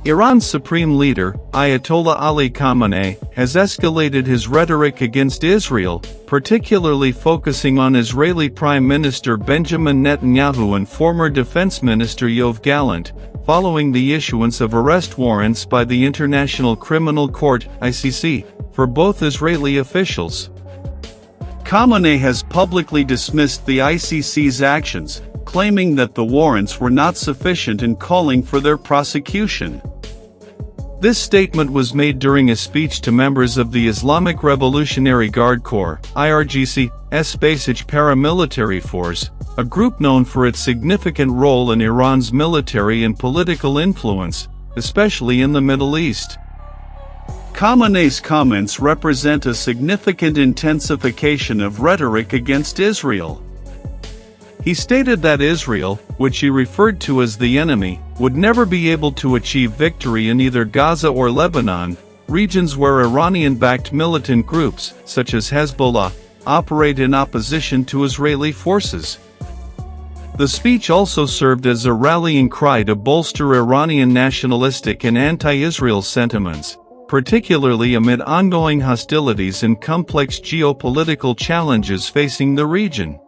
Iran's supreme leader, Ayatollah Ali Khamenei, has escalated his rhetoric against Israel, particularly focusing on Israeli Prime Minister Benjamin Netanyahu and former Defense Minister Yoav Gallant, following the issuance of arrest warrants by the International Criminal Court, ICC, for both Israeli officials. Khamenei has publicly dismissed the ICC's actions, claiming that the warrants were not sufficient and calling for their prosecution. This statement was made during a speech to members of the Islamic Revolutionary Guard Corps, IRGC's Basic paramilitary force, a group known for its significant role in Iran's military and political influence, especially in the Middle East. Khamenei's comments represent a significant intensification of rhetoric against Israel. He stated that Israel, which he referred to as the enemy, would never be able to achieve victory in either Gaza or Lebanon, regions where Iranian-backed militant groups, such as Hezbollah, operate in opposition to Israeli forces. The speech also served as a rallying cry to bolster Iranian nationalistic and anti-Israel sentiments, particularly amid ongoing hostilities and complex geopolitical challenges facing the region.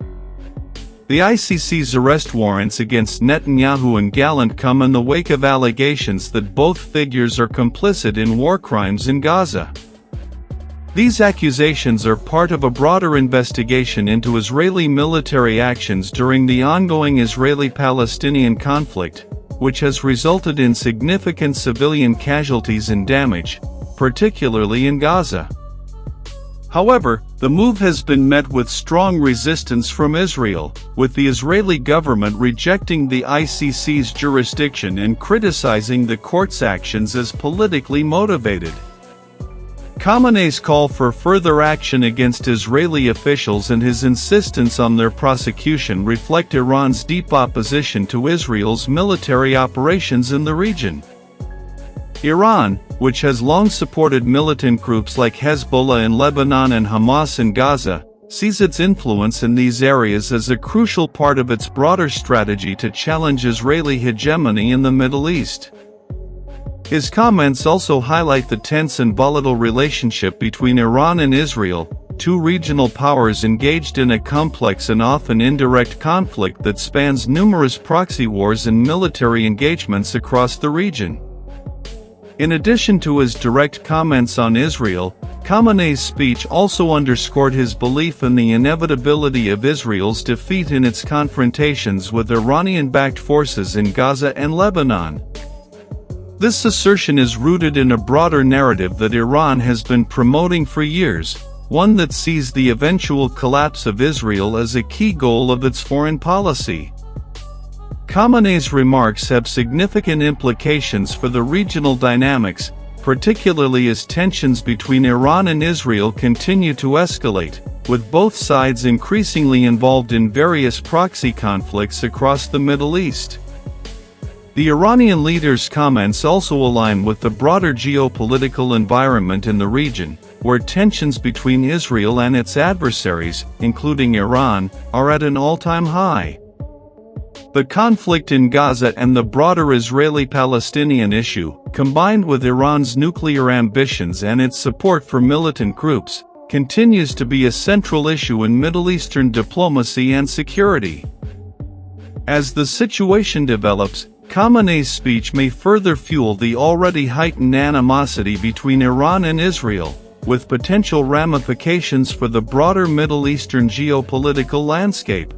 The ICC's arrest warrants against Netanyahu and Gallant come in the wake of allegations that both figures are complicit in war crimes in Gaza. These accusations are part of a broader investigation into Israeli military actions during the ongoing Israeli-Palestinian conflict, which has resulted in significant civilian casualties and damage, particularly in Gaza. However, the move has been met with strong resistance from Israel, with the Israeli government rejecting the ICC's jurisdiction and criticizing the court's actions as politically motivated. Khamenei's call for further action against Israeli officials and his insistence on their prosecution reflect Iran's deep opposition to Israel's military operations in the region. Iran, which has long supported militant groups like Hezbollah in Lebanon and Hamas in Gaza, sees its influence in these areas as a crucial part of its broader strategy to challenge Israeli hegemony in the Middle East. His comments also highlight the tense and volatile relationship between Iran and Israel, two regional powers engaged in a complex and often indirect conflict that spans numerous proxy wars and military engagements across the region. In addition to his direct comments on Israel, Khamenei's speech also underscored his belief in the inevitability of Israel's defeat in its confrontations with Iranian-backed forces in Gaza and Lebanon. This assertion is rooted in a broader narrative that Iran has been promoting for years, one that sees the eventual collapse of Israel as a key goal of its foreign policy. Khamenei's remarks have significant implications for the regional dynamics, particularly as tensions between Iran and Israel continue to escalate, with both sides increasingly involved in various proxy conflicts across the Middle East. The Iranian leader's comments also align with the broader geopolitical environment in the region, where tensions between Israel and its adversaries, including Iran, are at an all-time high. The conflict in Gaza and the broader Israeli-Palestinian issue, combined with Iran's nuclear ambitions and its support for militant groups, continues to be a central issue in Middle Eastern diplomacy and security. As the situation develops, Khamenei's speech may further fuel the already heightened animosity between Iran and Israel, with potential ramifications for the broader Middle Eastern geopolitical landscape.